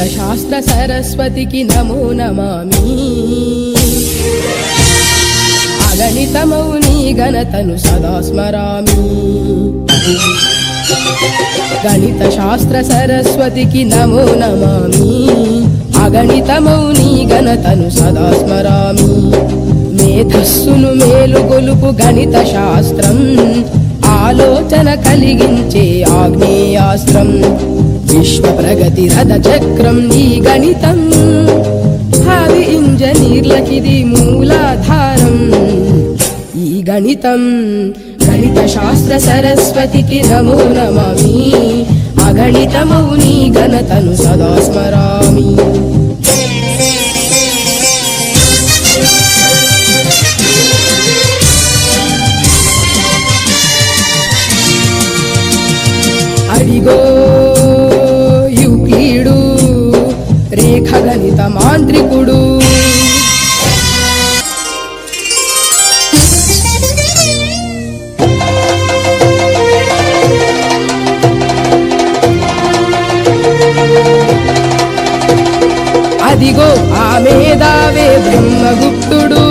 శాస్త్ర సరస్వతికి నమో నమామి అగణితమౌ నీ ఘనతను సదా స్మరామి గణిత శాస్త్ర సరస్వతికి నమో నమామి అగణితమౌ నీ ఘనతను సదా స్మరామి మేధస్సును మేలుగొలుపు గణిత శాస్త్రం ఆలోచన కలిగించే ఆగ్నేయాస్త్రం విశ్వ ప్రగతి రథ చక్రం ఈ గణితం భావి ఇంజనీర్లకిది మూలాధారం ఈ గణితం గణిత శాస్త్ర సరస్వతికి నమో నమామి అగణితమౌ నీ ఘనతను సదా స్మరామి అడిగో యూక్లిడు రేఖ గణిత మాంత్రికుడు అదిగో ఆ మేధావే బ్రహ్మగుప్తుడు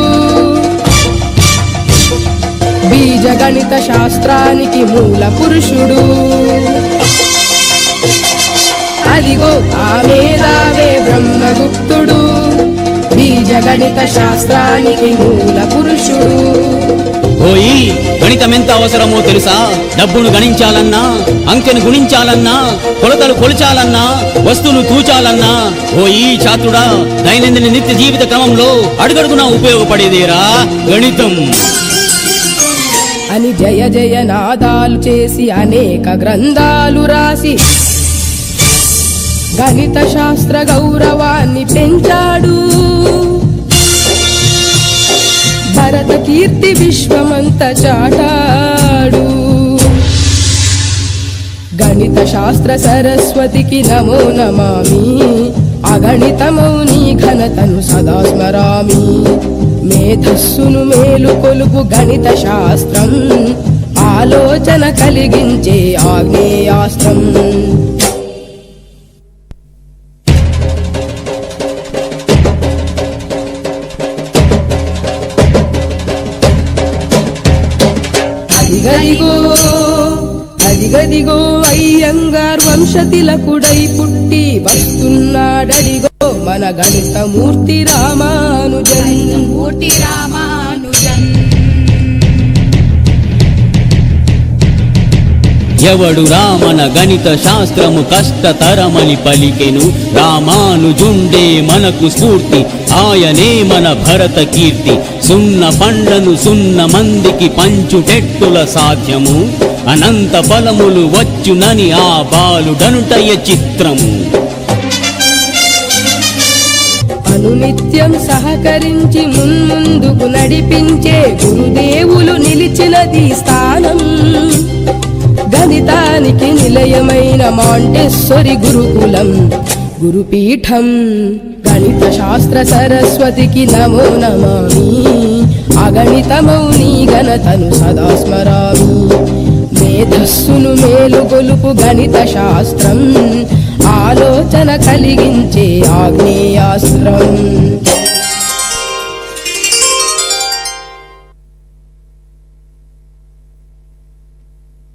బీజగణిత శాస్త్రానికి మూల పురుషుడు అదిగో ఆ మేధావే బ్రహ్మగుప్తుడు బీజగణిత శాస్త్రానికి మూల పురుషుడు ఓయి గణితం ఎంత అవసరమో తెలుసా? డబ్బును గణించాలన్నా, అంకెను గుణించాలన్నా, కొలతలు కొలిచాలన్నా, వస్తువును తూచాలన్నా ఓయి చాతుడా దైనందిన నిత్య జీవిత క్రమంలో అడుగడుగునా ఉపయోగపడేదేరా గణితం అని జయ జయ నాదాలు చేసి అనేక గ్రంథాలు రాసి గణిత శాస్త్ర గౌరవాన్ని పెంచాడు భరత కీర్తి విశ్వమంత చాటాడు గణిత శాస్త్ర సరస్వతికి నమో నమామి అగణితమౌ నీ ఘనతను సదా స్మరామి మేధస్సును మేలుకొలుపు గణిత శాస్త్రం ఆలోచన కలిగించే ఆగ్నేయాస్త్రం అదిగదిగో అయ్యంగార్ వంశతిలకుడై పుట్టి వస్తున్నాడడిగో మన గణిత మూర్తి రామానుజన్ ఎవడు రామన గణిత శాస్త్రము కష్టతరమని పలికెను రామానుజుండే మనకు స్ఫూర్తి ఆయనే మన భరత కీర్తి సున్న పండ్లను సున్న మందికి పంచుటెట్టుల సాధ్యము అనంత ఫలములు వచ్చునని ఆ బాలుడనుటయ చిత్రము అనునిత్యం సహకరించి ముందుకు నడిపించే గురుదేవులు నిలిచినది స్థానం గణితానికి నిలయమైన మాంటెస్సొరి గురుకులం గురుపీఠం గణిత శాస్త్ర సరస్వతికి నమో నమామి అగణితమౌ నీ ఘనతను సదా స్మరామి మేధస్సును మేలుగొలుపు గణిత శాస్త్రం ఆలోచన కలిగించే ఆగ్నేయాస్త్రం